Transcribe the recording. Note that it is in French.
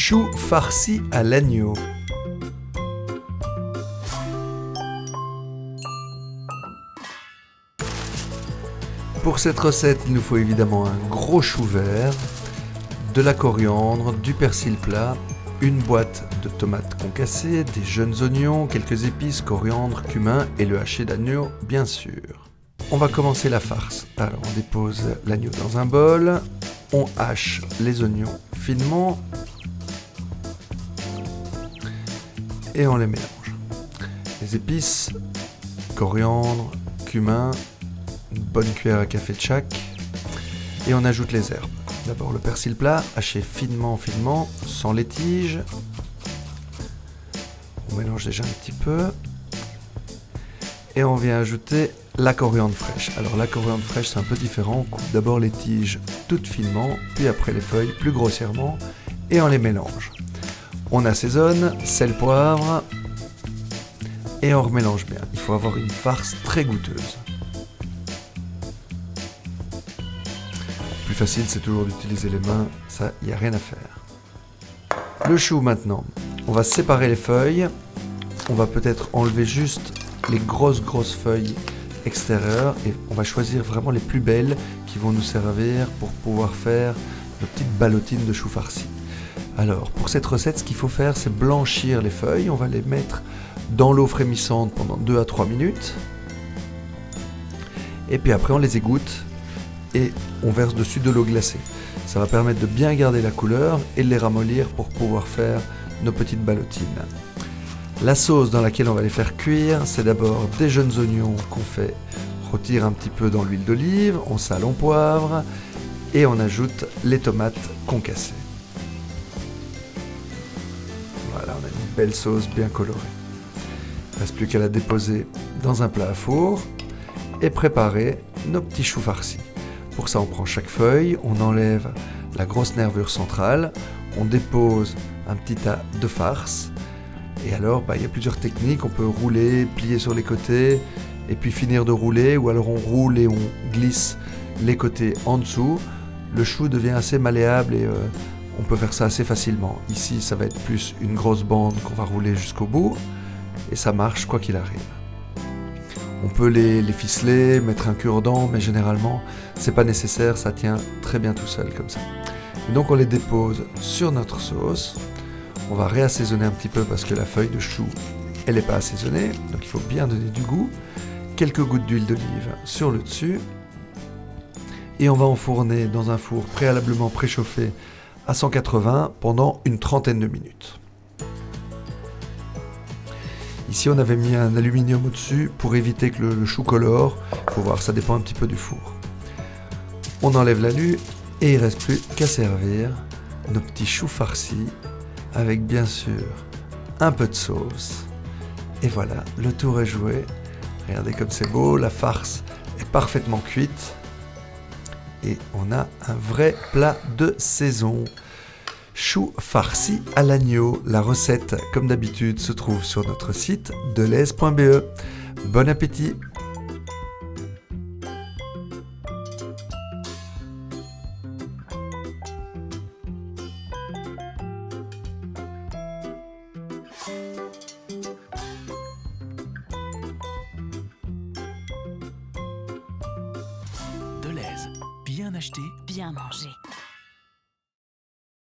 Choux farcis à l'agneau. Pour cette recette, il nous faut évidemment un gros chou vert, de la coriandre, du persil plat, une boîte de tomates concassées, des jeunes oignons, quelques épices, coriandre, cumin et le haché d'agneau, bien sûr. On va commencer la farce. Alors on dépose l'agneau dans un bol, on hache les oignons finement et on les mélange. Les épices, coriandre, cumin, une bonne cuillère à café de chaque et on ajoute les herbes. D'abord le persil plat, haché finement, sans les tiges. On mélange déjà un petit peu. Et on vient ajouter la coriandre fraîche. Alors la coriandre fraîche c'est un peu différent. On coupe d'abord les tiges toutes finement, puis après les feuilles plus grossièrement et on les mélange. On assaisonne, sel, poivre et on remélange bien. Il faut avoir une farce très goûteuse. Le plus facile, c'est toujours d'utiliser les mains, ça, il n'y a rien à faire. Le chou maintenant, on va séparer les feuilles, on va peut-être enlever juste les grosses feuilles extérieures et on va choisir vraiment les plus belles qui vont nous servir pour pouvoir faire nos petites ballotines de chou farci. Alors, pour cette recette, ce qu'il faut faire, c'est blanchir les feuilles, on va les mettre dans l'eau frémissante pendant 2 à 3 minutes et puis après on les égoutte et on verse dessus de l'eau glacée. Ça va permettre de bien garder la couleur et de les ramollir pour pouvoir faire nos petites ballotines. La sauce dans laquelle on va les faire cuire, c'est d'abord des jeunes oignons qu'on fait rôtir un petit peu dans l'huile d'olive, on sale, on poivre et on ajoute les tomates concassées. Voilà, on a une belle sauce bien colorée. Il ne reste plus qu'à la déposer dans un plat à four et préparer nos petits choux farcis. Pour ça, on prend chaque feuille, on enlève la grosse nervure centrale, on dépose un petit tas de farce. Et alors, il y a plusieurs techniques. On peut rouler, plier sur les côtés, et puis finir de rouler, ou alors on roule et on glisse les côtés en dessous. Le chou devient assez malléable et on peut faire ça assez facilement. Ici, ça va être plus une grosse bande qu'on va rouler jusqu'au bout, et ça marche quoi qu'il arrive. On peut les ficeler, mettre un cure-dent, mais généralement, c'est pas nécessaire, ça tient très bien tout seul comme ça. Et donc on les dépose sur notre sauce. On va réassaisonner un petit peu parce que la feuille de chou, elle n'est pas assaisonnée, donc il faut bien donner du goût. Quelques gouttes d'huile d'olive sur le dessus. Et on va enfourner dans un four préalablement préchauffé à 180 pendant une trentaine de minutes. Ici, on avait mis un aluminium au-dessus pour éviter que le chou colore. Il faut voir, ça dépend un petit peu du four. On enlève l'alu et il ne reste plus qu'à servir nos petits choux farcis avec bien sûr un peu de sauce. Et voilà, le tour est joué. Regardez comme c'est beau, la farce est parfaitement cuite. Et on a un vrai plat de saison. Choux farcis à l'agneau. La recette, comme d'habitude, se trouve sur notre site delhaize.be. Bon appétit! Delhaize, bien acheté, Bien manger.